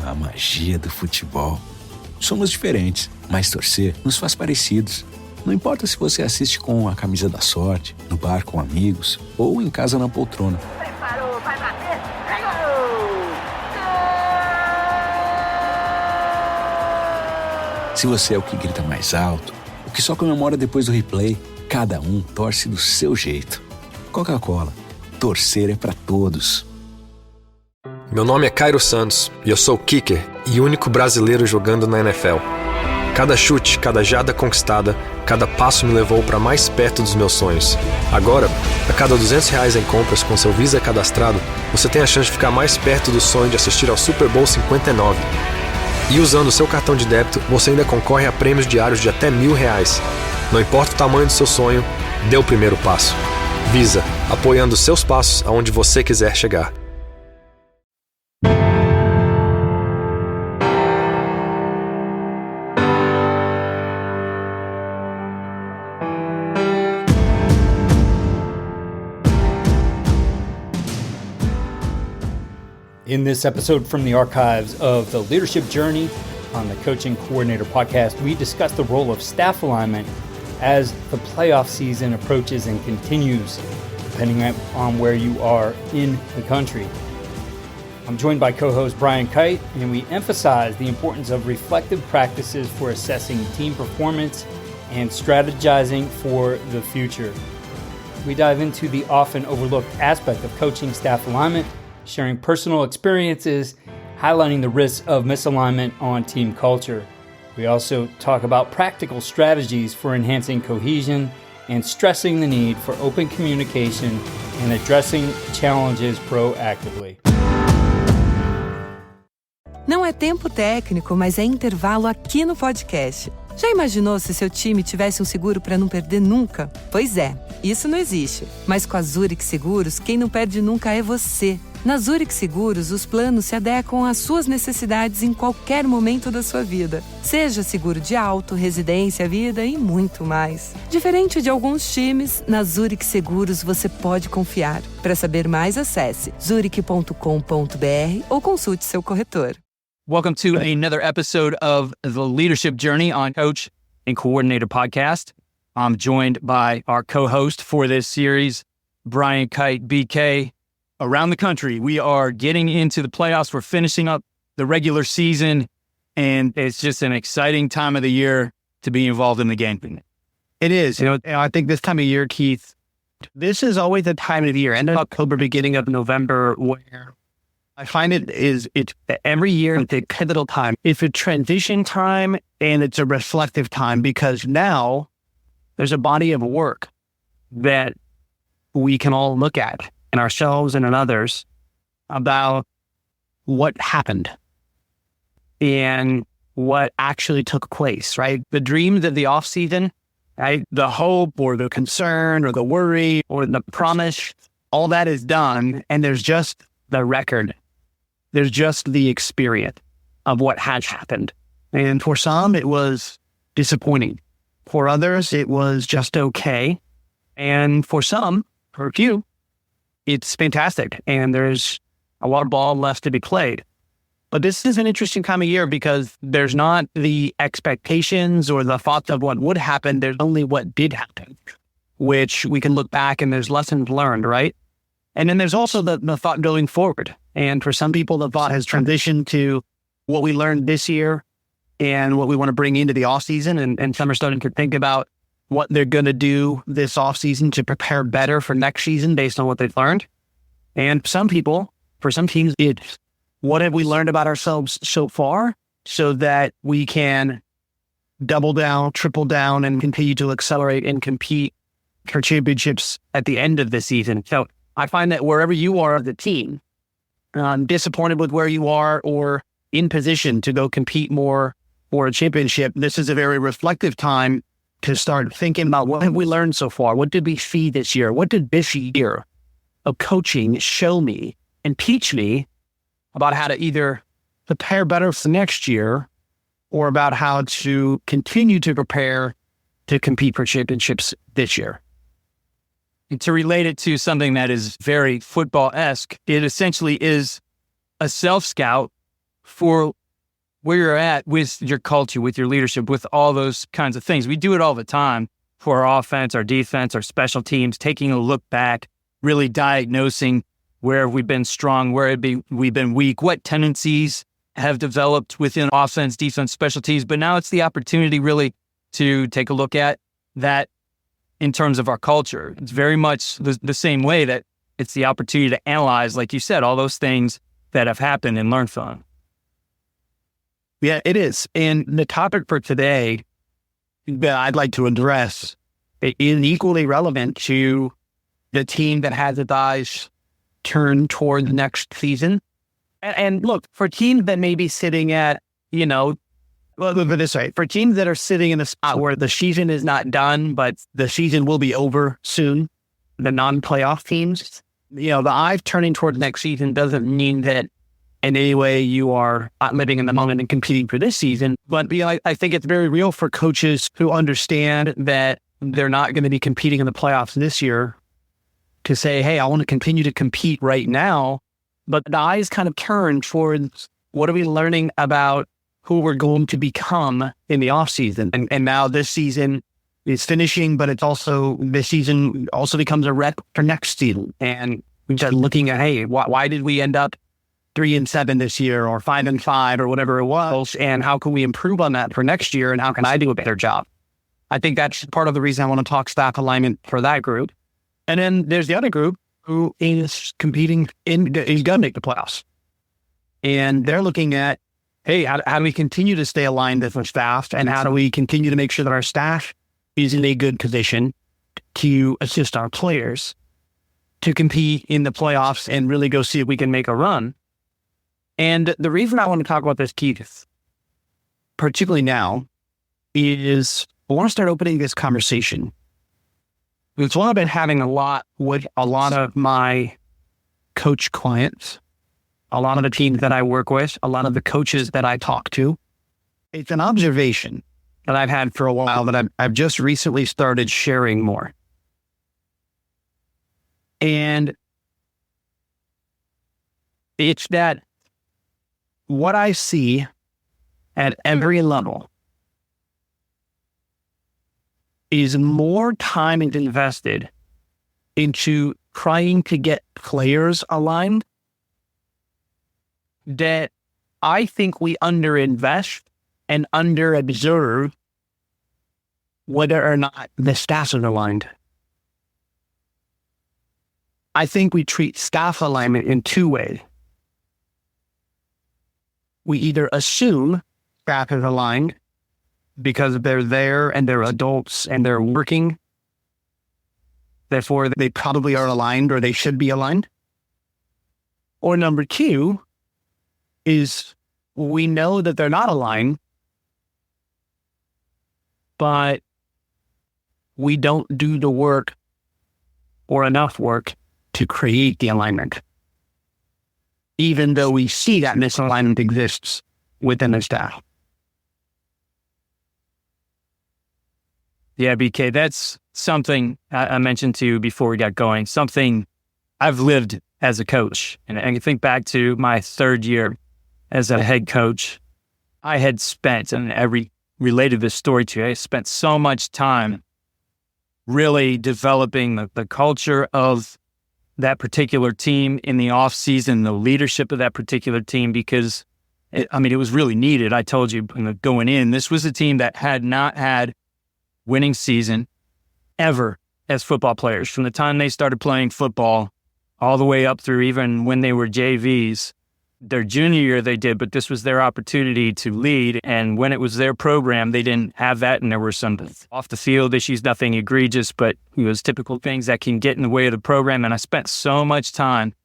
a magia do futebol. Somos diferentes, mas torcer nos faz parecidos. Não importa se você assiste com a camisa da sorte, no bar com amigos ou em casa na poltrona. Preparou, vai bater, ganhou! Se você é o que grita mais alto, o que só comemora depois do replay, cada um torce do seu jeito. Coca-Cola, torcer é pra todos. Meu nome é Cairo Santos e eu sou kicker e único brasileiro jogando na NFL. Cada chute, cada jarda conquistada, cada passo me levou para mais perto dos meus sonhos. Agora, a cada R$200 em compras com seu Visa cadastrado, você tem a chance de ficar mais perto do sonho de assistir ao Super Bowl 59. E usando o seu cartão de débito, você ainda concorre a prêmios diários de até R$1.000. Não importa o tamanho do seu sonho, dê o primeiro passo. Visa, apoiando seus passos aonde você quiser chegar. In this episode from the archives of The Leadership Journey on the Coaching Coordinator podcast, we discuss the role of staff alignment as the playoff season approaches and continues, depending on where you are in the country. I'm joined by co-host Brian Kight, and we emphasize the importance of reflective practices for assessing team performance and strategizing for the future. We dive into the often overlooked aspect of coaching staff alignment, sharing personal experiences, highlighting the risks of misalignment on team culture. We also talk about practical strategies for enhancing cohesion and stressing the need for open communication and addressing challenges proactively. Não é tempo técnico, mas é intervalo aqui no podcast. Já imaginou se seu time tivesse um seguro para não perder nunca? Pois é, isso não existe. Mas com a Zurich Seguros, quem não perde nunca é você. Na Zurich Seguros, os planos se adequam às suas necessidades em qualquer momento da sua vida. Seja seguro de auto, residência, vida e muito mais. Diferente de alguns times, na Zurich Seguros você pode confiar. Para saber mais, acesse zurich.com.br ou consulte seu corretor. Welcome to another episode of The Leadership Journey on Coach and Coordinator podcast. I'm joined by our co-host for this series, Brian Kight, BK. Around the country, we are getting into the playoffs. We're finishing up the regular season, and it's just an exciting time of the year to be involved in the game. It is. I think this time of year, Keith, this is always the time of the year, end of October, beginning of November, where I find it's every year it's a pivotal time. It's a transition time and it's a reflective time because now there's a body of work that we can all look at in ourselves and in others about what happened and what actually took place, right? The dreams of the off season, right? The hope or the concern or the worry or the promise, all that is done. And there's just the record. There's just the experience of what has happened. And for some, it was disappointing. For others, it was just okay. And for some, for a few, it's fantastic. And there's a lot of ball left to be played. But this is an interesting time of year because there's not the expectations or the thoughts of what would happen. There's only what did happen, which we can look back and there's lessons learned, right? And then there's also the thought going forward. And for some people, the thought has transitioned to what we learned this year and what we want to bring into the off season. And some are starting to think about what they're going to do this off season to prepare better for next season based on what they've learned. And some people, for some teams, it's what have we learned about ourselves so far so that we can double down, triple down, and continue to accelerate and compete for championships at the end of the season. So I find that wherever you are as a team, disappointed with where you are or in position to go compete more for a championship, this is a very reflective time to start thinking about what have we learned so far? What did we see this year? What did this year of coaching show me and teach me about how to either prepare better for next year or about how to continue to prepare to compete for championships this year? And to relate it to something that is very football-esque, it essentially is a self-scout for where you're at with your culture, with your leadership, with all those kinds of things. We do it all the time for our offense, our defense, our special teams, taking a look back, really diagnosing where we've been strong, where we've been weak, what tendencies have developed within offense, defense, special teams. But now it's the opportunity really to take a look at that in terms of our culture. It's very much the same way that it's the opportunity to analyze, like you said, all those things that have happened and learn from. Yeah, it is. And the topic for today that I'd like to address is equally relevant to the team that has its eyes turned toward the next season. And look, for teams that may be sitting at, well, look at this way, for teams that are sitting in a spot where the season is not done, but the season will be over soon, the non-playoff teams, the eyes turning toward the next season doesn't mean that in any way you are not living in the moment and competing for this season. But I think it's very real for coaches who understand that they're not going to be competing in the playoffs this year to say, hey, I want to continue to compete right now. But the eyes kind of turn towards what are we learning about who we're going to become in the offseason. And now this season is finishing, but this season also becomes a rep for next season. And we start looking at, hey, why did we end up 3-7 this year, or 5-5, or whatever it was, and how can we improve on that for next year, and how can I do a better job? I think that's part of the reason I want to talk staff alignment for that group. And then there's the other group who is competing is going to make the playoffs, and they're looking at, hey, how do we continue to stay aligned with our staff, and how do we continue to make sure that our staff is in a good position to assist our players to compete in the playoffs and really go see if we can make a run. And the reason I want to talk about this, Keith, particularly now, is I want to start opening this conversation. It's one I've been having a lot with a lot of my coach clients, a lot of the teams that I work with, a lot of the coaches that I talk to. It's an observation that I've had for a while that I've just recently started sharing more. And it's that what I see at every level is more time is invested into trying to get players aligned that I think we underinvest and underobserve whether or not the staff is aligned. I think we treat staff alignment in two ways. We either assume staff is aligned because they're there and they're adults and they're working. Therefore, they probably are aligned or they should be aligned. Or number two is we know that they're not aligned, but we don't do the work or enough work to create the alignment, even though we see that misalignment exists within the staff. Yeah, BK, that's something I mentioned to you before we got going, something I've lived as a coach. And I think back to my third year as a head coach. I had spent, and I related this story to you, I spent so much time really developing the culture of that particular team in the off season, the leadership of that particular team, because it was really needed. I told you going in, this was a team that had not had winning season ever as football players. From the time they started playing football all the way up through even when they were JVs, their junior year they did, but this was their opportunity to lead. And when it was their program, they didn't have that. And there were some off the field issues, nothing egregious, but it was typical things that can get in the way of the program. And I spent so much time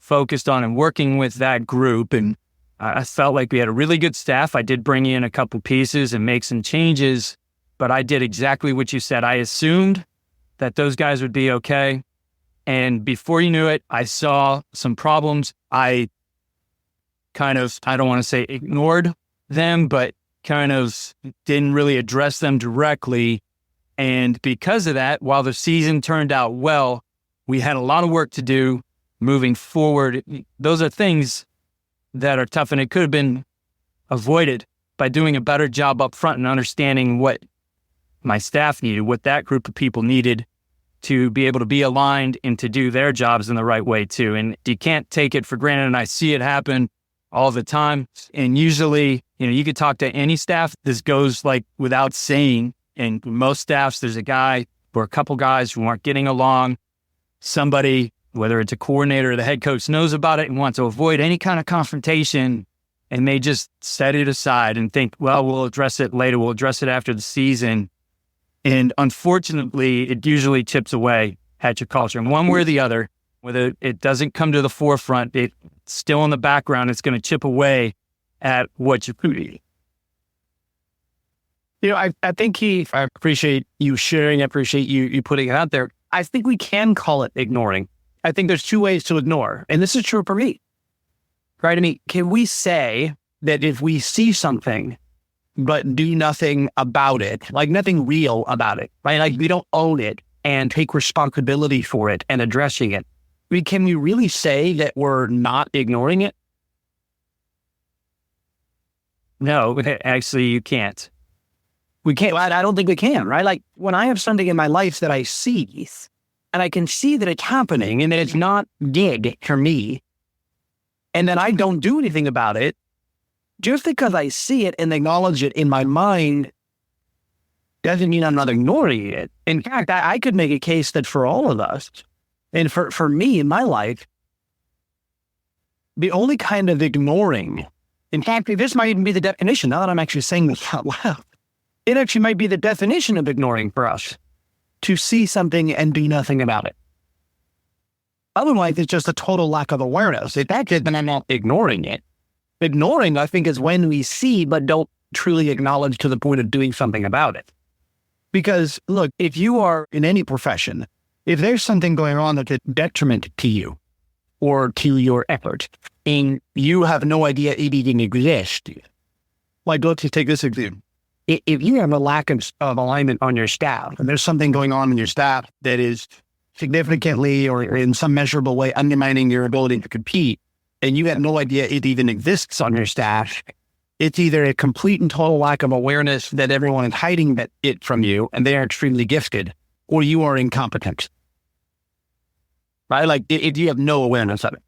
focused on and working with that group. And I felt like we had a really good staff. I did bring in a couple pieces and make some changes, but I did exactly what you said. I assumed that those guys would be okay. And before you knew it, I saw some problems. I don't want to say ignored them, but kind of didn't really address them directly. And because of that, while the season turned out well, we had a lot of work to do moving forward. Those are things that are tough, and it could have been avoided by doing a better job up front and understanding what my staff needed, what that group of people needed to be able to be aligned and to do their jobs in the right way too. And you can't take it for granted. And I see it happen all the time. And usually, you could talk to any staff. This goes like without saying. And most staffs, there's a guy or a couple guys who aren't getting along. Somebody, whether it's a coordinator or the head coach, knows about it and wants to avoid any kind of confrontation. And they just set it aside and think, well, we'll address it later. We'll address it after the season. And unfortunately, it usually chips away at your culture. And one way or the other, whether it doesn't come to the forefront, it's still in the background. It's going to chip away at what you're doing. I think, Keith, I appreciate you sharing. I appreciate you putting it out there. I think we can call it ignoring. I think there's two ways to ignore. And this is true for me. Right? I mean, can we say that if we see something but do nothing about it, like nothing real about it, right? Like we don't own it and take responsibility for it and addressing it. I mean, can we really say that we're not ignoring it? No, actually you can't. We can't. I don't think we can, right? Like when I have something in my life that I see and I can see that it's happening and that it's not good for me, and then I don't do anything about it, just because I see it and acknowledge it in my mind doesn't mean I'm not ignoring it. In fact, I could make a case that for all of us, and for me in my life, the only kind of ignoring, in fact, this might even be the definition, now that I'm actually saying this out loud, it actually might be the definition of ignoring for us, to see something and do nothing about it. Otherwise, it's just a total lack of awareness. If that is, then I'm not ignoring it. Ignoring, I think, is when we see but don't truly acknowledge to the point of doing something about it. Because, look, if you are in any profession, if there's something going on that's a detriment to you or to your effort, and you have no idea it even exists, like let's just take this example. If you have a lack of alignment on your staff, and there's something going on in your staff that is significantly or in some measurable way undermining your ability to compete, and you have no idea it even exists on your staff, it's either a complete and total lack of awareness that everyone is hiding it from you, and they are extremely gifted, or you are incompetent. Right? Like if you have no awareness of it,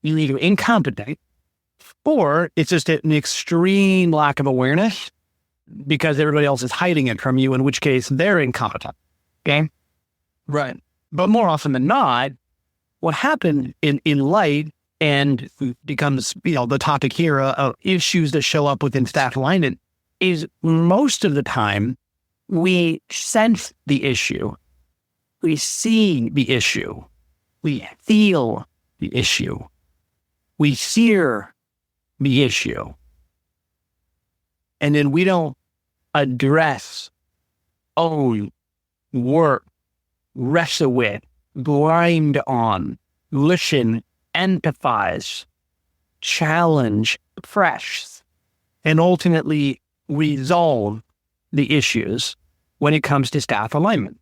you're either incompetent, or it's just an extreme lack of awareness because everybody else is hiding it from you, in which case they're incompetent. Okay? Right. But more often than not, what happened in life and becomes, the topic here of issues that show up within staff alignment is most of the time we sense the issue. We see the issue. We feel the issue. We hear the issue. And then we don't address, own, work, wrestle with, grind on, listen, empathize, challenge, press, and ultimately resolve the issues when it comes to staff alignment.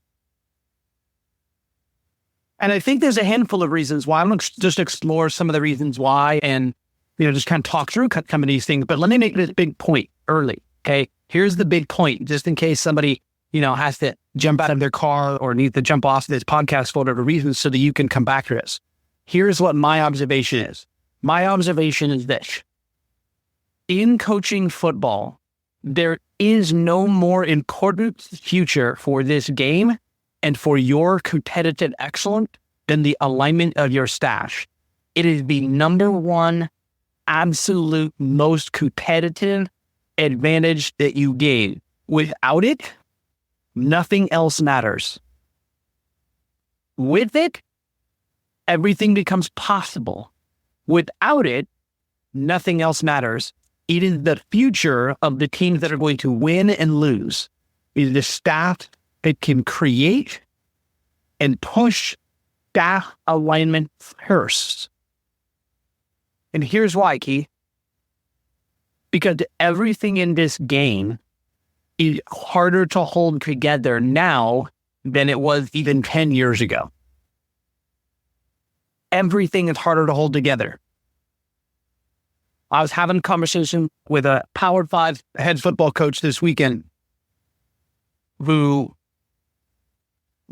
And I think there's a handful of reasons why. I'm going to just explore some of the reasons why and, just kind of talk through some of these things. But let me make this big point early, okay? Here's the big point, just in case somebody, has to jump out of their car or needs to jump off this podcast for whatever reason so that you can come back to this. Here's what my observation is. My observation is this. In coaching football, there is no more important future for this game and for your competitive excellence than the alignment of your staff. It is the number one, absolute, most competitive advantage that you gain. Without it, nothing else matters. With it, everything becomes possible. Without it, nothing else matters. It is the future of the teams that are going to win and lose. It is the staff that can create and push staff alignment first. And here's why, Keith. Because everything in this game is harder to hold together now than it was even 10 years ago. Everything is harder to hold together. I was having a conversation with a Power 5 head football coach this weekend who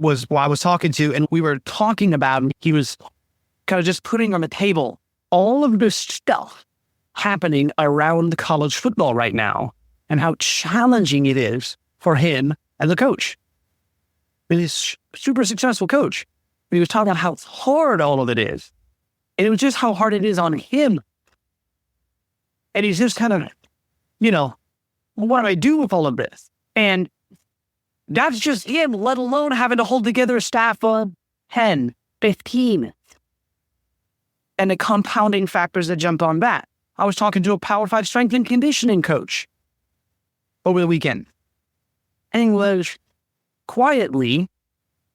I was talking to, and we were talking about, he was kind of just putting on the table all of this stuff happening around college football right now and how challenging it is for him as a coach. He's a super successful coach. But he was talking about how hard all of it is. And it was just how hard it is on him. And he's just kind of, what do I do with all of this? And that's just him, let alone having to hold together a staff of 10, 15. And the compounding factors that jumped on that. I was talking to a Power 5 strength and conditioning coach over the weekend. And he was quietly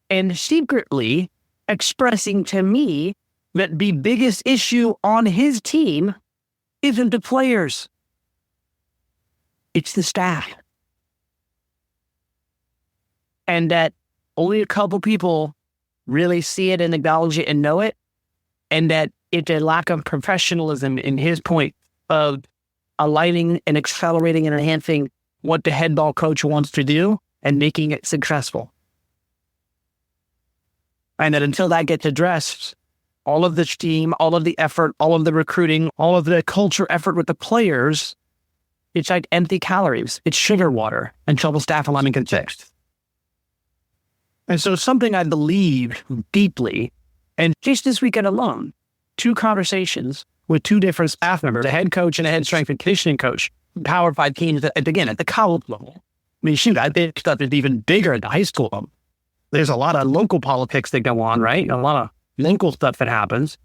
and secretly expressing to me that the biggest issue on his team isn't the players. It's the staff. And that only a couple people really see it and acknowledge it and know it. And that it's a lack of professionalism in his point of aligning and accelerating and enhancing what the head ball coach wants to do and making it successful. And that until that gets addressed, all of the team, all of the effort, all of the recruiting, all of the culture effort with the players, it's like empty calories. It's sugar water until the staff alignment gets fixed. And so something I believe deeply, and just this weekend alone, 2 conversations with 2 different staff members, a head coach and a head strength and conditioning coach, Power 5 teams, again, at the college level. I mean, shoot, I think stuff is even bigger at the high school level. There's a lot of local politics that go on, right? A lot of local stuff that happens.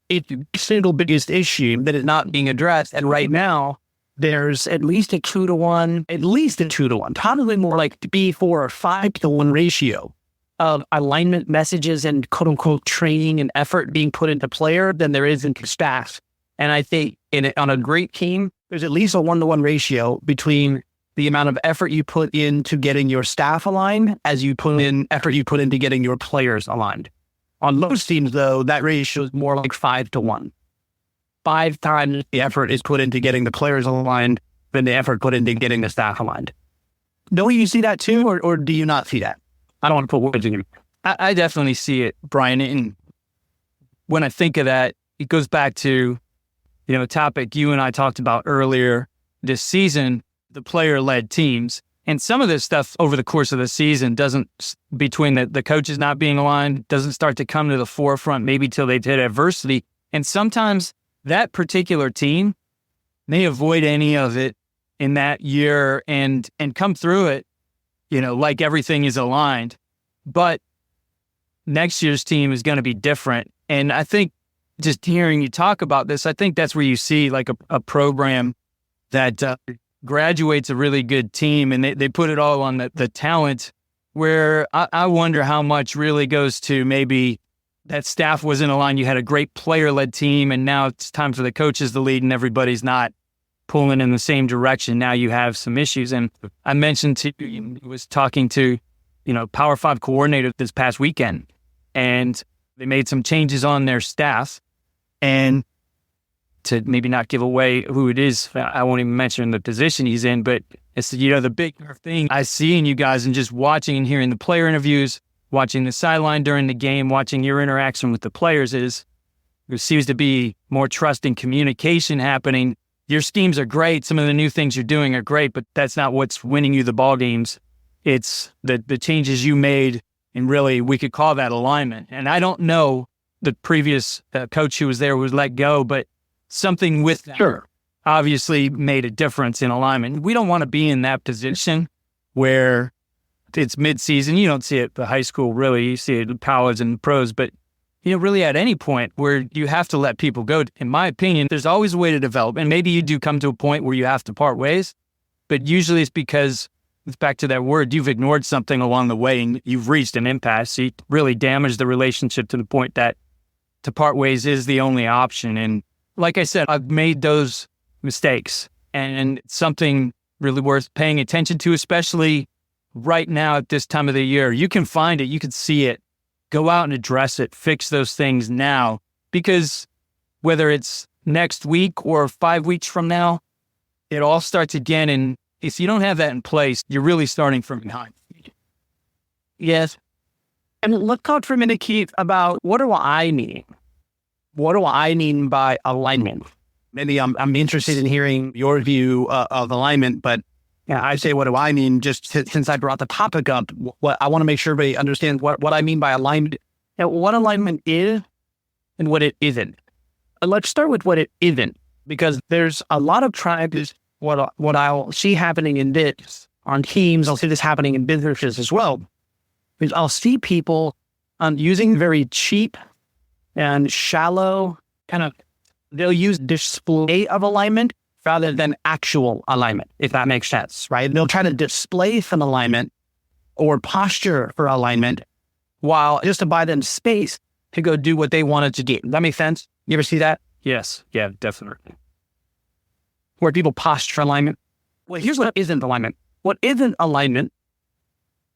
It's the single biggest issue that is not being addressed. And right now, there's at least a 2-to-1, probably more like 3, 4, or 5-to-1 ratio of alignment messages and quote unquote training and effort being put into player than there is into staff. And I think on a great team, there's at least a 1-to-1 ratio between the amount of effort you put into getting your staff aligned as you put in effort you put into getting your players aligned. On most teams, though, that ratio is more like 5-to-1. 5 times the effort is put into getting the players aligned than the effort put into getting the staff aligned. Don't you see that too, or do you not see that? I don't want to put words in you. I definitely see it, Brian. And when I think of that, it goes back to, a topic you and I talked about earlier this season, the player-led teams. And some of this stuff over the course of the season between the coaches not being aligned, doesn't start to come to the forefront maybe till they hit adversity. And sometimes that particular team may avoid any of it in that year and come through it, like everything is aligned. But next year's team is going to be different. And I think just hearing you talk about this, I think that's where you see like a program that graduates a really good team and they put it all on the talent, where I wonder how much really goes to maybe that staff wasn't aligned. You had a great player-led team, and now it's time for the coaches to lead and everybody's not pulling in the same direction. Now you have some issues. And I mentioned to you, was talking to, Power 5 coordinator this past weekend, and they made some changes on their staff. And to maybe not give away who it is, I won't even mention the position he's in, but it's, the big thing I see in you guys and just watching and hearing the player interviews, watching the sideline during the game, watching your interaction with the players is there seems to be more trust and communication happening. Your schemes are great. Some of the new things you're doing are great, but that's not what's winning you the ball games. It's the changes you made, and really we could call that alignment. And I don't know the previous coach who was there was let go, but something with that obviously made a difference in alignment. We don't want to be in that position where it's mid-season. You don't see it at the high school, really. You see it in college and pros, but really at any point where you have to let people go. In my opinion, there's always a way to develop, and maybe you do come to a point where you have to part ways, but usually it's because it's back to that word. You've ignored something along the way and you've reached an impasse. So you really damaged the relationship to the point that to part ways is the only option. And like I said, I've made those mistakes, and it's something really worth paying attention to, especially right now at this time of the year. You can find it, you can see it, go out and address it, fix those things now, because whether it's next week or 5 weeks from now, it all starts again. And if you don't have that in place, you're really starting from behind. Yes. And let's talk for a minute, Keith, about what do I mean? What do I mean by alignment? Maybe I'm interested in hearing your view of alignment, but I say, what do I mean? Just since I brought the topic up, what I want to make sure everybody understands what I mean by alignment, what alignment is and what it isn't. Let's start with what it isn't, because there's a lot of tribes. What I'll see happening in this on teams, I'll see this happening in businesses as well, is I'll see people using very cheap and shallow they'll use display of alignment rather than actual alignment, if that makes sense, right? They'll try to display some alignment or posture for alignment while just to buy them space to go do what they wanted to do. Does that make sense? You ever see that? Yes. Yeah, definitely. Where people posture for alignment. Well, here's what isn't alignment. What isn't alignment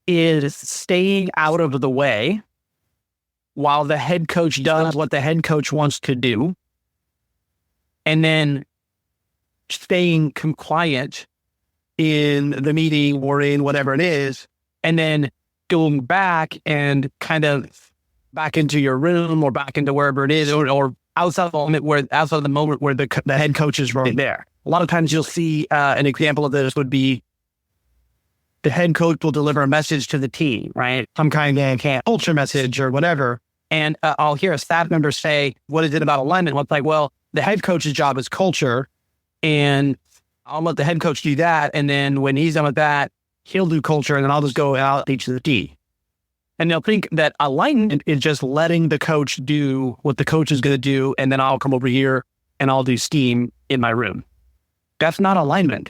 is staying out of the way while the head coach does what the head coach wants to do, and then staying compliant in the meeting or in whatever it is, and then going back and kind of back into your room or back into wherever it is, or outside of the moment where the head coach is right there. A lot of times you'll see an example of this would be the head coach will deliver a message to the team, right? Some kind of culture message or whatever. And I'll hear a staff member say, what is it about alignment? Well, it's like, well, the head coach's job is culture, and I'll let the head coach do that. And then when he's done with that, he'll do culture, and then I'll just go out and teach the D. And they'll think that alignment is just letting the coach do what the coach is going to do, and then I'll come over here and I'll do steam in my room. That's not alignment.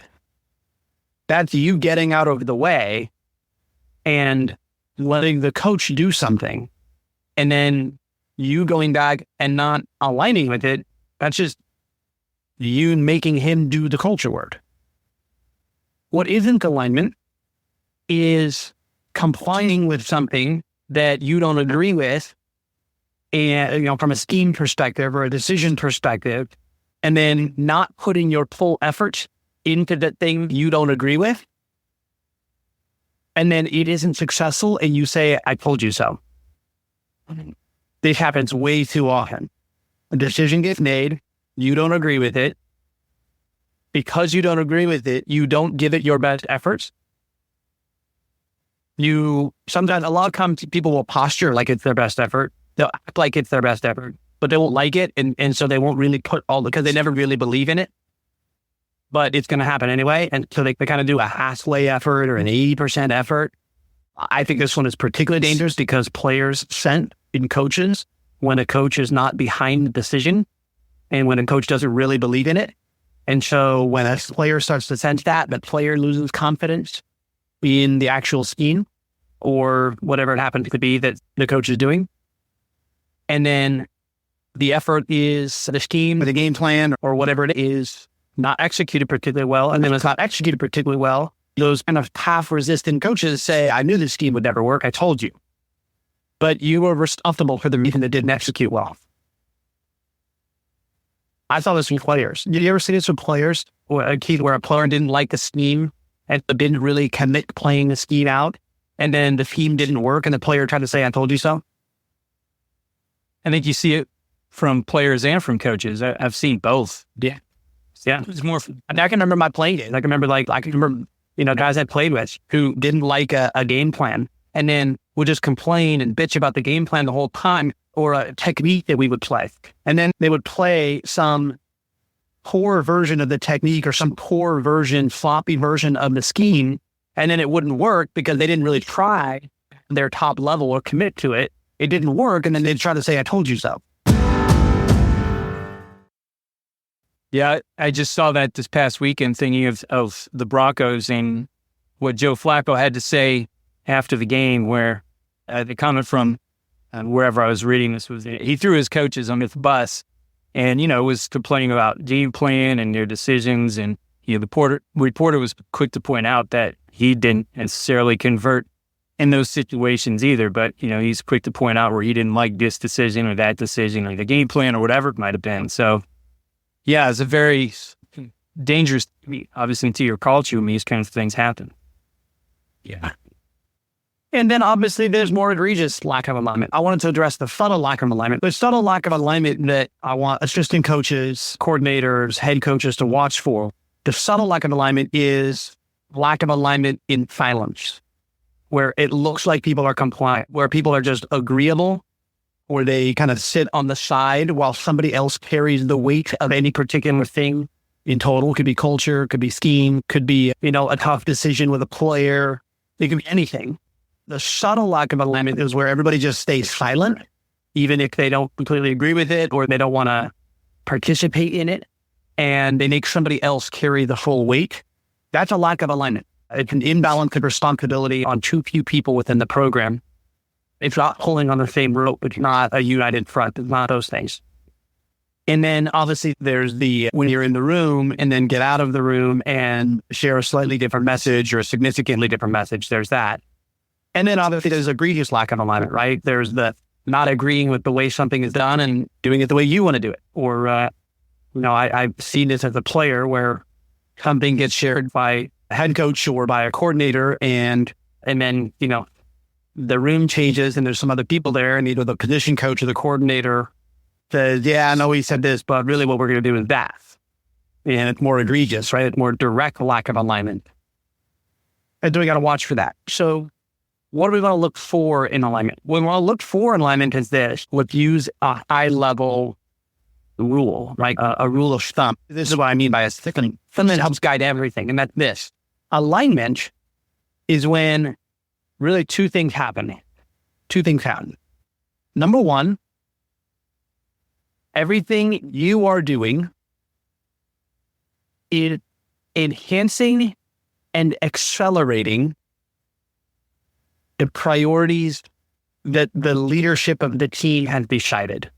That's you getting out of the way and letting the coach do something, and then you going back and not aligning with it. That's just you making him do the culture work. What isn't alignment is complying with something that you don't agree with, and from a scheme perspective or a decision perspective, and then not putting your full effort into the thing you don't agree with, and then it isn't successful, and you say, I told you so. This happens way too often. A decision gets made, you don't agree with it. Because you don't agree with it, you don't give it your best efforts. Sometimes, a lot of times, people will posture like it's their best effort. They'll act like it's their best effort, but they won't like it, and so they won't really put because they never really believe in it. But it's going to happen anyway, and so they kind of do a halfway effort or an 80% effort. I think this one is particularly dangerous because players sense in coaches when a coach is not behind the decision and when a coach doesn't really believe in it. And so when a player starts to sense that, the player loses confidence in the actual scheme or whatever it happens to be that the coach is doing. And then the effort is the scheme or the game plan or whatever it is not executed particularly well. And then it's not executed particularly well. Those kind of half-resistant coaches say, I knew this scheme would never work. I told you. But you were responsible for the reason it didn't execute well. I saw this with players. Did you ever see this with players? Where a player didn't like the scheme and didn't really commit playing the scheme out, and then the scheme didn't work, and the player tried to say, I told you so? I think you see it from players and from coaches. I've seen both. Yeah. It's more. I can remember my playing days. I can remember guys I played with who didn't like a game plan and then would just complain and bitch about the game plan the whole time or a technique that we would play. And then they would play some poor version of the technique or some poor version, floppy version of the scheme. And then it wouldn't work because they didn't really try their top level or commit to it. It didn't work. And then they'd try to say, I told you so. Yeah, I just saw that this past weekend thinking of the Broncos and what Joe Flacco had to say after the game, where the comment from wherever I was reading this was, he threw his coaches on the bus and, was complaining about game plan and their decisions. And, the reporter was quick to point out that he didn't necessarily convert in those situations either. But, he's quick to point out where he didn't like this decision or that decision or the game plan or whatever it might have been. So Yeah, it's a very dangerous, obviously, to your culture when these kinds of things happen. Yeah. And then obviously there's more egregious lack of alignment. I wanted to address the subtle lack of alignment. The subtle lack of alignment that I want assistant coaches, coordinators, head coaches to watch for. The subtle lack of alignment is lack of alignment in silence, where it looks like people are compliant, where people are just agreeable, or they kind of sit on the side while somebody else carries the weight of any particular thing in total. Could be culture, could be scheme, could be, a tough decision with a player. It could be anything. The subtle lack of alignment is where everybody just stays silent, even if they don't completely agree with it or they don't want to participate in it, and they make somebody else carry the full weight. That's a lack of alignment. It's an imbalance of responsibility on too few people within the program. It's not pulling on the same rope. It's not a united front. It's not those things. And then obviously there's when you're in the room and then get out of the room and share a slightly different message or a significantly different message. There's that. And then obviously there's egregious lack of alignment, right? There's the not agreeing with the way something is done and doing it the way you want to do it. Or, I've seen this as a player where something gets shared by a head coach or by a coordinator and then, the room changes and there's some other people there and either the position coach or the coordinator says, yeah, I know he said this, but really what we're going to do is that. And it's more egregious, right? It's more direct lack of alignment. And so we got to watch for that. So what do we want to look for in alignment? What we want to look for in alignment is this. Let's use a high-level rule, right? A rule of thumb. This is what I mean by a thickening. Something that helps guide everything, and that's this. Alignment is when really two things happen. Number one, everything you are doing is enhancing and accelerating the priorities that the leadership of the team has decided.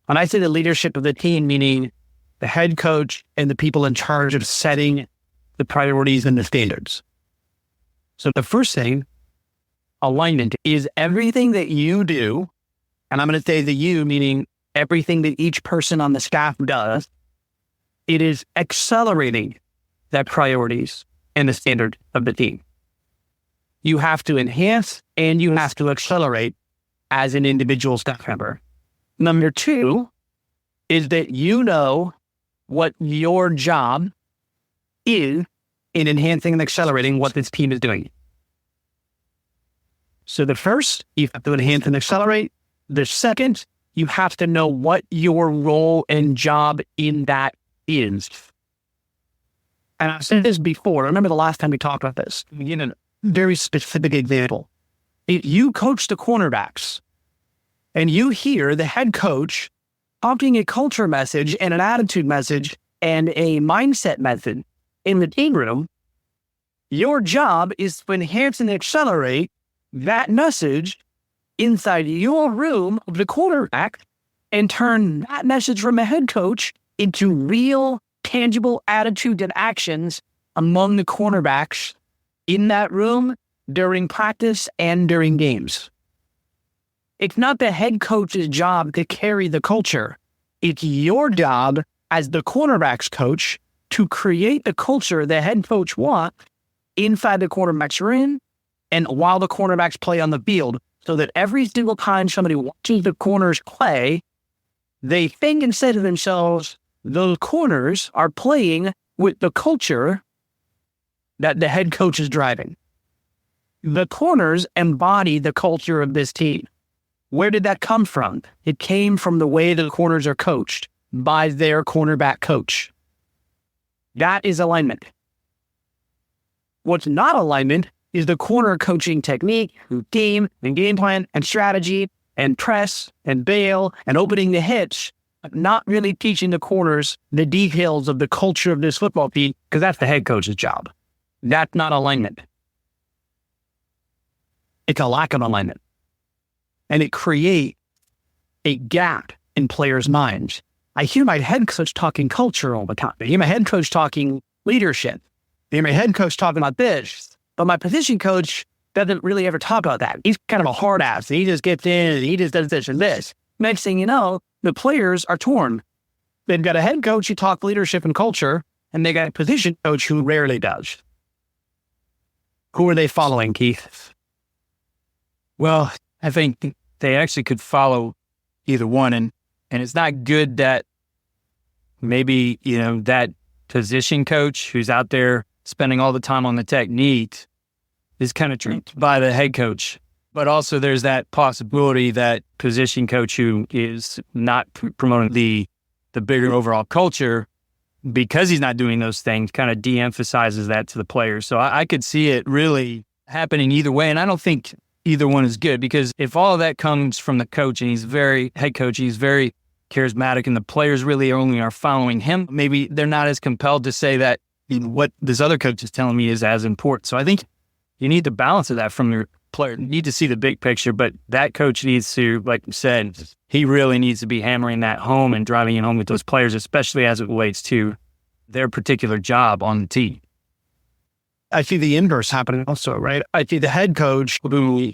When I say the leadership of the team, meaning the head coach and the people in charge of setting the priorities and the standards. So the first thing, alignment, is everything that you do, and I'm going to say the you, meaning everything that each person on the staff does, it is accelerating the priorities and the standard of the team. You have to enhance and you have to accelerate as an individual staff member. Number two is that you know what your job is in enhancing and accelerating what this team is doing. So the first, you have to enhance and accelerate. The second, you have to know what your role and job in that is. And I've said this before. I remember the last time we talked about this. A very specific example. If you coach the cornerbacks and you hear the head coach talking a culture message and an attitude message and a mindset method in the team room, your job is to enhance and accelerate that message inside your room of the quarterback and turn that message from a head coach into real, tangible attitudes and actions among the cornerbacks in that room during practice and during games. It's not the head coach's job to carry the culture. It's your job as the cornerbacks coach to create the culture the head coach wants inside the cornerbacks room and while the cornerbacks play on the field, so that every single time somebody watches the corners play, they think and say to themselves, those corners are playing with the culture that the head coach is driving. The corners embody the culture of this team. Where did that come from? It came from the way the corners are coached by their cornerback coach. That is alignment. What's not alignment is the corner coaching technique, routine, and game plan, and strategy, and press, and bail, and opening the hitch, but not really teaching the corners the details of the culture of this football team, because that's the head coach's job. That's not alignment. It's a lack of alignment. And it creates a gap in players' minds. I hear my head coach talking culture all the time. I hear my head coach talking leadership. I hear my head coach talking about this. But my position coach doesn't really ever talk about that. He's kind of a hard ass. He just gets in and he just does this and this. Next thing you know, the players are torn. They've got a head coach who talks leadership and culture, and they got a position coach who rarely does. Who are they following, Keith? Well, I think they actually could follow either one. And it's not good that maybe, that position coach who's out there spending all the time on the technique is kind of trained by the head coach. But also there's that possibility that position coach who is not promoting the bigger overall culture, because he's not doing those things, kind of de-emphasizes that to the players. So I could see it really happening either way. And I don't think either one is good, because if all of that comes from the coach and he's head coach, he's very charismatic and the players really only are following him, maybe they're not as compelled to say that what this other coach is telling me is as important. So I think you need the balance of that from your player. You need to see the big picture, but that coach needs to, like you said, he really needs to be hammering that home and driving it home with those players, especially as it relates to their particular job on the team. I see the inverse happening also, right? I see the head coach who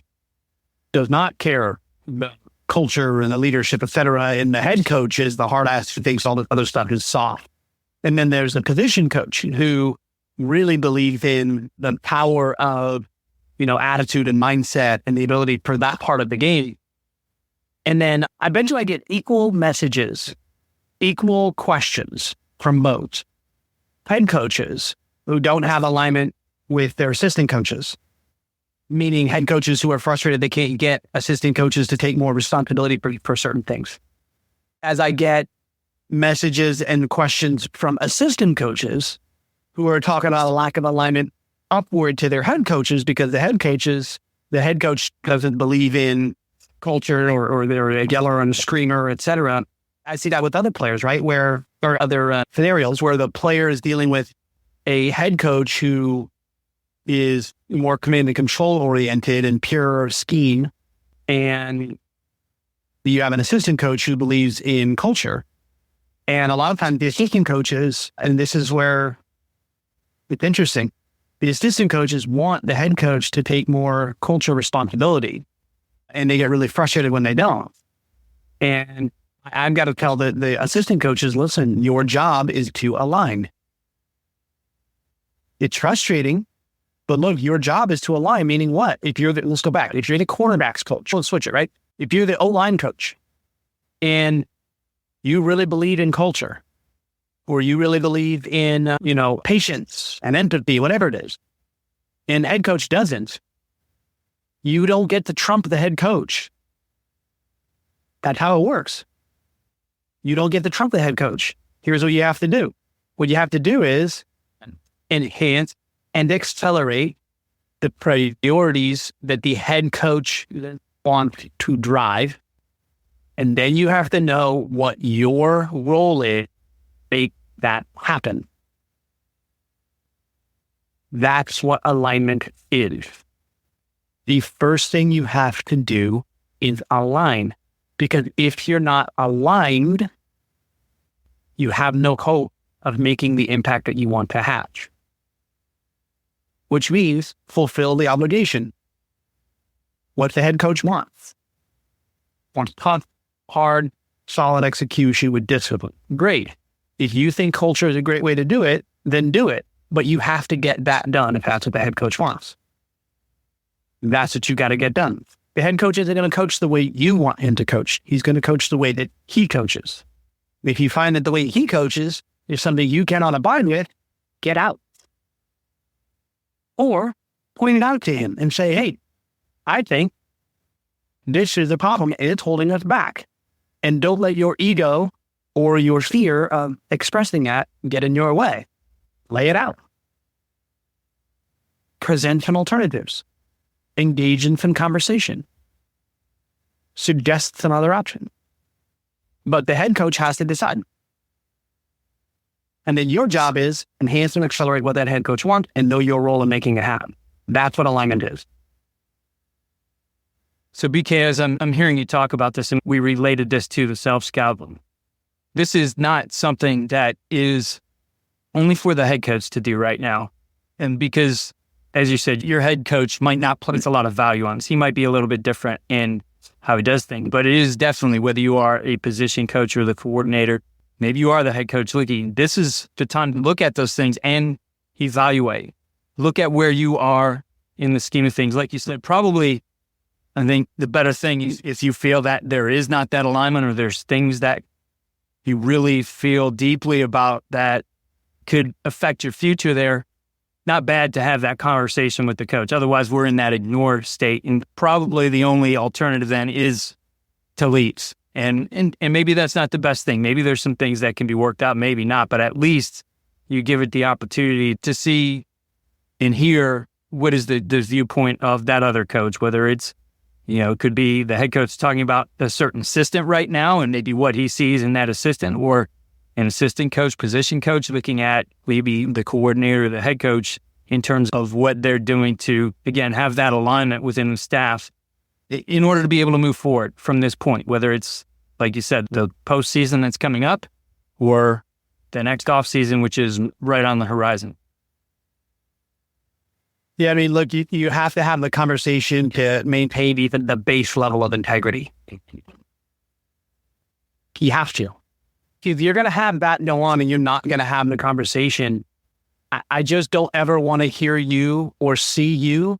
does not care about culture and the leadership, et cetera, and the head coach is the hard ass who thinks all the other stuff is soft. And then there's a position coach who really believes in the power of, attitude and mindset and the ability for that part of the game. And then I bet you I get equal messages, equal questions from both head coaches who don't have alignment with their assistant coaches, meaning head coaches who are frustrated they can't get assistant coaches to take more responsibility for certain things. As I get messages and questions from assistant coaches who are talking about a lack of alignment upward to their head coaches, because the head coach doesn't believe in culture or they're a yeller and a screamer, et cetera. I see that with other players, right? Or other scenarios where the player is dealing with a head coach who is more command and control oriented and pure scheme. And you have an assistant coach who believes in culture. And a lot of times the assistant coaches, and this is where it's interesting, the assistant coaches want the head coach to take more culture responsibility, and they get really frustrated when they don't. And I've got to tell the assistant coaches, listen, your job is to align. It's frustrating, but look, your job is to align, meaning what? Let's go back. If you're the cornerbacks coach, let's switch it, right? If you're the O-line coach and you really believe in culture, or you really believe in, patience and empathy, whatever it is, and head coach doesn't, you don't get to trump the head coach. That's how it works. You don't get to trump the head coach. Here's what you have to do. What you have to do is enhance and accelerate the priorities that the head coach wants to drive. And then you have to know what your role is to make that happen. That's what alignment is. The first thing you have to do is align. Because if you're not aligned, you have no hope of making the impact that you want to have. Which means fulfill the obligation. What the head coach wants. Wants tough, hard, solid execution with discipline. Great. If you think culture is a great way to do it, then do it. But you have to get that done if that's what the head coach wants. That's what you got to get done. The head coach isn't going to coach the way you want him to coach. He's going to coach the way that he coaches. If you find that the way he coaches is something you cannot abide with, get out. Or point it out to him and say, hey, I think this is the problem. It's holding us back. And don't let your ego or your fear of expressing that get in your way. Lay it out. Present some alternatives. Engage in some conversation. Suggest some other option. But the head coach has to decide. And then your job is enhance and accelerate what that head coach wants and know your role in making it happen. That's what alignment is. So BK, as I'm hearing you talk about this, and we related this to the self-scouting, this is not something that is only for the head coach to do right now. And because, as you said, your head coach might not place a lot of value on this. He might be a little bit different in how he does things, but it is definitely, whether you are a position coach or the coordinator, maybe you are the head coach looking, this is the time to look at those things and evaluate. Look at where you are in the scheme of things. Like you said, probably, I think the better thing is if you feel that there is not that alignment, or there's things that you really feel deeply about that could affect your future there, not bad to have that conversation with the coach. Otherwise, we're in that ignore state. And probably the only alternative then is to leave. And maybe that's not the best thing. Maybe there's some things that can be worked out, maybe not. But at least you give it the opportunity to see and hear what is the viewpoint of that other coach, whether it's, it could be the head coach talking about a certain assistant right now and maybe what he sees in that assistant, or an assistant coach, position coach looking at maybe the coordinator, the head coach, in terms of what they're doing to, again, have that alignment within the staff in order to be able to move forward from this point, whether it's, like you said, the postseason that's coming up or the next offseason, which is right on the horizon. Yeah, I mean, look, you have to have the conversation to maintain even the base level of integrity. You have to. If you're going to have that go on and you're not going to have the conversation, I just don't ever want to hear you or see you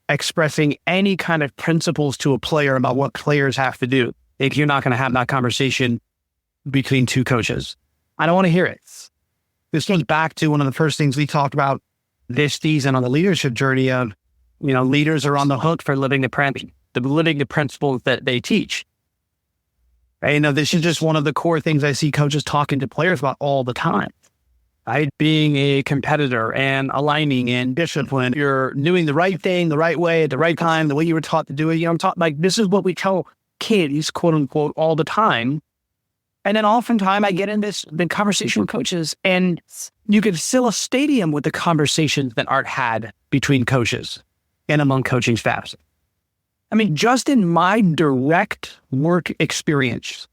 expressing any kind of principles to a player about what players have to do if you're not going to have that conversation between two coaches. I don't want to hear it. This goes back to one of the first things we talked about this season on the leadership journey of, leaders are on the hook for living the principles that they teach. Right? This is just one of the core things I see coaches talking to players about all the time. Right? Being a competitor and aligning and discipline. You're doing the right thing, the right way, at the right time, the way you were taught to do it. I'm taught, like, this is what we tell kids, quote unquote, all the time. And then oftentimes I get in the conversation with coaches, and you could fill a stadium with the conversations that aren't had between coaches and among coaching staffs. I mean, just in my direct work experience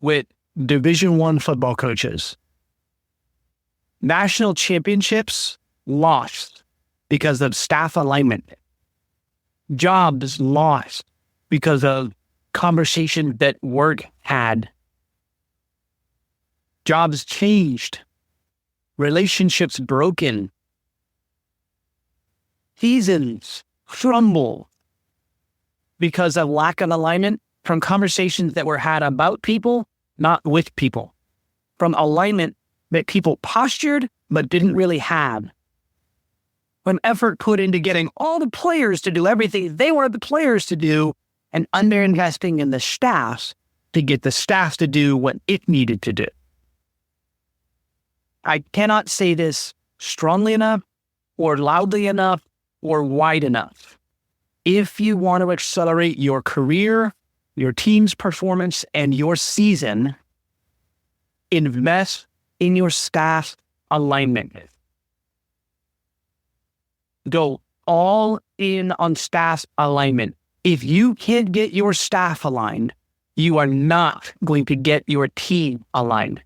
with Division I football coaches, national championships lost because of staff alignment. Jobs lost because of conversations that weren't had. Jobs changed. Relationships broken. Seasons crumble because of lack of alignment from conversations that were had about people, not with people. From alignment that people postured but didn't really have. From effort put into getting all the players to do everything they wanted the players to do, and underinvesting in the staff to get the staff to do what it needed to do. I cannot say this strongly enough, or loudly enough, or wide enough. If you want to accelerate your career, your team's performance, and your season, invest in your staff alignment. Go all in on staff alignment. If you can't get your staff aligned, you are not going to get your team aligned.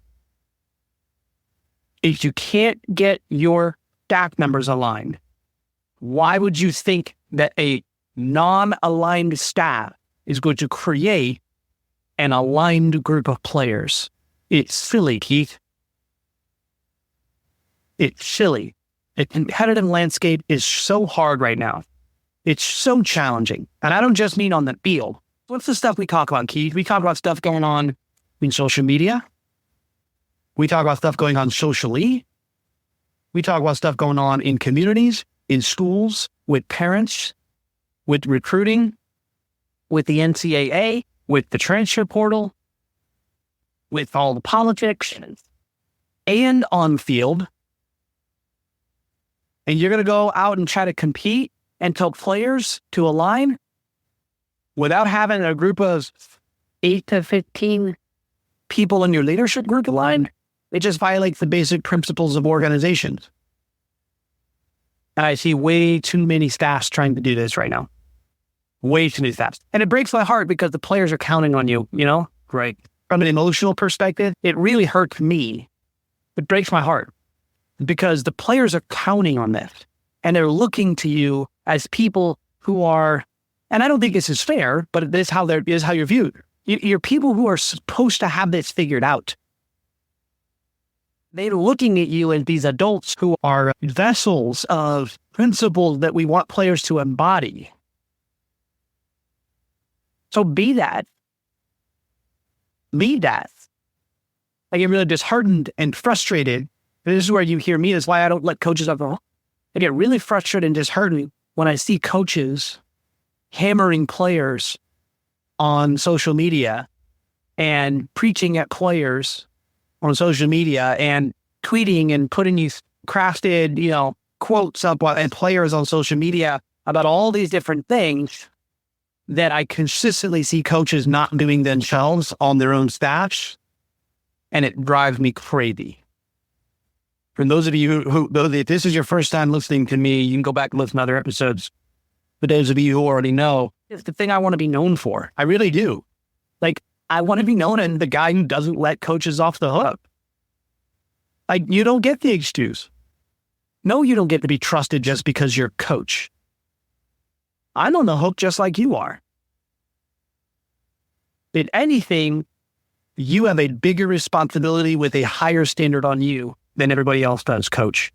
If you can't get your staff members aligned, why would you think that a non-aligned staff is going to create an aligned group of players? It's silly, Keith. It's silly. The competitive landscape is so hard right now. It's so challenging. And I don't just mean on the field. What's the stuff we talk about, Keith? We talk about stuff going on in social media. We talk about stuff going on socially. We talk about stuff going on in communities, in schools, with parents, with recruiting, with the NCAA, with the transfer portal, with all the politics, and on field. And you're going to go out and try to compete and tell players to align without having a group of 8 to 15 people in your leadership group aligned. It just violates the basic principles of organizations. And I see way too many staffs trying to do this right now. Way too many staffs. And it breaks my heart because the players are counting on you, Right. From an emotional perspective, it really hurts me. It breaks my heart because the players are counting on this. And they're looking to you as people who are, and I don't think this is fair, but this is how you're viewed. You're people who are supposed to have this figured out. They're looking at you as these adults who are vessels of principles that we want players to embody. So be that. Be that. I get really disheartened and frustrated. This is where you hear me. That's why I don't let coaches off the hook. I get really frustrated and disheartened when I see coaches hammering players on social media and preaching at players on social media and tweeting and putting these crafted, quotes up at players on social media about all these different things that I consistently see coaches not doing themselves on their own staffs. And it drives me crazy. For those of you if this is your first time listening to me, you can go back and listen to other episodes. For those of you who already know, it's the thing I want to be known for. I really do. I want to be known as the guy who doesn't let coaches off the hook. You don't get the excuse. No, you don't get to be trusted just because you're coach. I'm on the hook just like you are. If anything, you have a bigger responsibility with a higher standard on you than everybody else does, coach.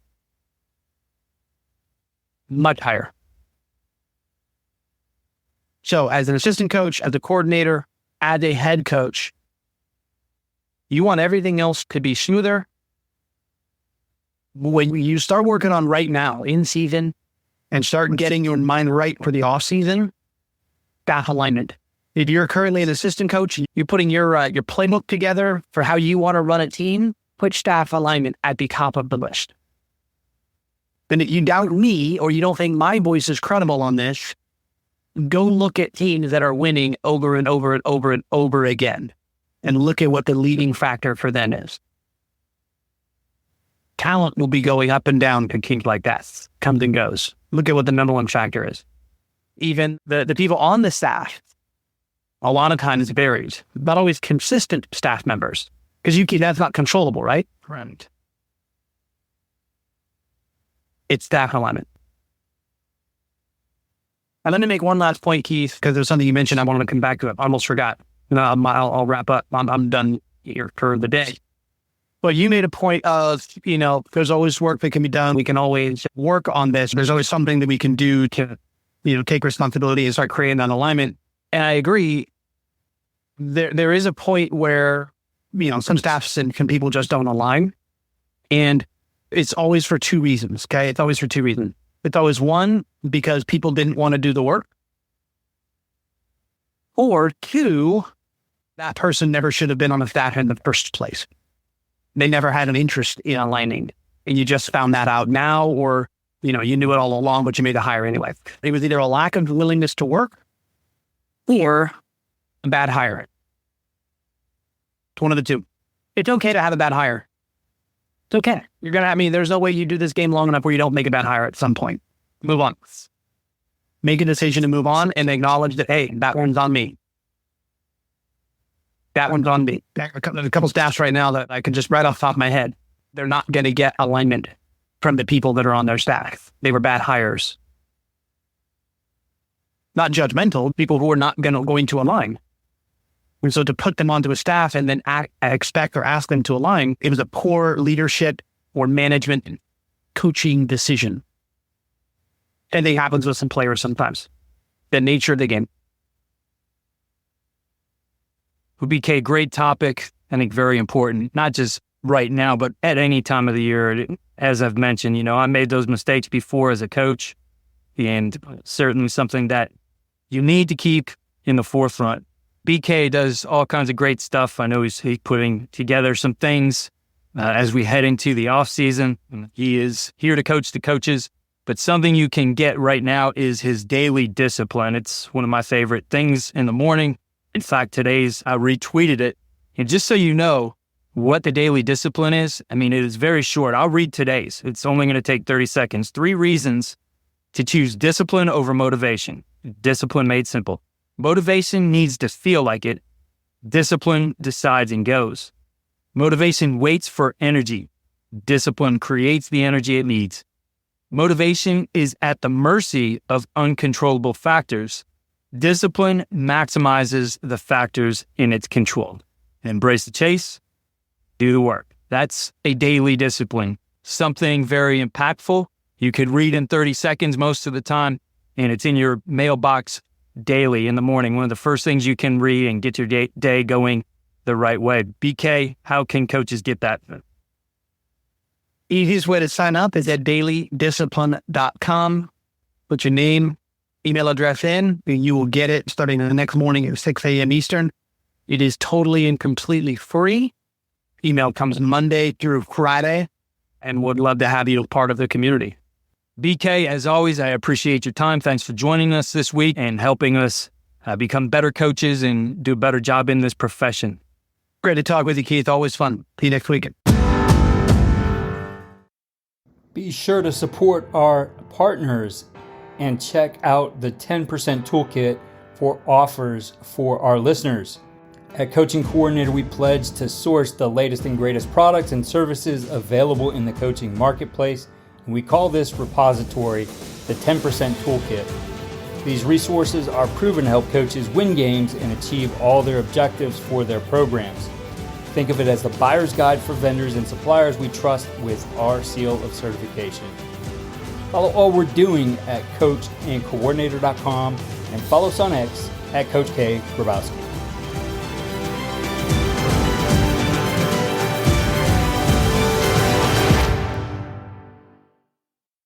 Much higher. So as an assistant coach, as a coordinator, as a head coach, you want everything else to be smoother. When you start working on right now in season and start getting your mind right for the off season, staff alignment. If you're currently an assistant coach, you're putting your playbook together for how you want to run a team, put staff alignment at the top of the list. Then if you doubt me or you don't think my voice is credible on this, go look at teams that are winning over and over and over and over again and look at what the leading factor for them is. Talent will be going up and down in teams like that, comes and goes. Look at what the number one factor is. Even the people on the staff, a lot of times varies. Not always consistent staff members, because that's not controllable, right? Right. It's staff alignment. And let me make one last point, Keith, because there's something you mentioned I wanted to come back to. I almost forgot. I'll wrap up. I'm done here for the day. But you made a point of, there's always work that can be done. We can always work on this. There's always something that we can do to, take responsibility and start creating that alignment. And I agree. There is a point where, some staffs and people just don't align. And it's always for two reasons, okay? It's always for two reasons. It's always one, because people didn't want to do the work. Or two, that person never should have been on the staff in the first place. They never had an interest in aligning. And you just found that out now, or, you knew it all along, but you made the hire anyway. It was either a lack of willingness to work or a bad hire. It's one of the two. It's okay to have a bad hire. It's okay. There's no way you do this game long enough where you don't make a bad hire at some point. Move on. Make a decision to move on and acknowledge that, hey, that one's on me. That one's on me. There's a couple staffs right now that I can just right off the top of my head, they're not going to get alignment from the people that are on their staff. They were bad hires. Not judgmental, people who are not going to align. And so to put them onto a staff and then expect or ask them to align, it was a poor leadership or management and coaching decision. And it happens with some players sometimes. The nature of the game. BK, great topic. I think very important, not just right now, but at any time of the year. As I've mentioned, I made those mistakes before as a coach, and certainly something that you need to keep in the forefront. BK does all kinds of great stuff. I know he's putting together some things as we head into the off season. He is here to coach the coaches, but something you can get right now is his daily discipline. It's one of my favorite things in the morning. In fact, I retweeted it. And just so you know what the daily discipline is, it is very short. I'll read today's. It's only going to take 30 seconds. 3 reasons to choose discipline over motivation. Discipline made simple. Motivation needs to feel like it. Discipline decides and goes. Motivation waits for energy. Discipline creates the energy it needs. Motivation is at the mercy of uncontrollable factors. Discipline maximizes the factors in its control. Embrace the chase, do the work. That's a daily discipline, something very impactful. You could read in 30 seconds most of the time, and it's in your mailbox daily in the morning. One of the first things you can read and get your day going the right way. BK, how can coaches get that? Easiest way to sign up is at dailydiscipline.com. Put your name, email address in, and you will get it starting the next morning at 6 a.m. Eastern. It is totally and completely free. Email comes Monday through Friday, and would love to have you a part of the community. BK, as always, I appreciate your time. Thanks for joining us this week and helping us become better coaches and do a better job in this profession. Great to talk with you, Keith. Always fun. See you next weekend. Be sure to support our partners and check out the 10% toolkit for offers for our listeners. At Coaching Coordinator, we pledge to source the latest and greatest products and services available in the coaching marketplace. And we call this repository the 10% Toolkit. These resources are proven to help coaches win games and achieve all their objectives for their programs. Think of it as the buyer's guide for vendors and suppliers we trust with our seal of certification. Follow all we're doing at coachandcoordinator.com and follow us on X at Coach K. Grabowski.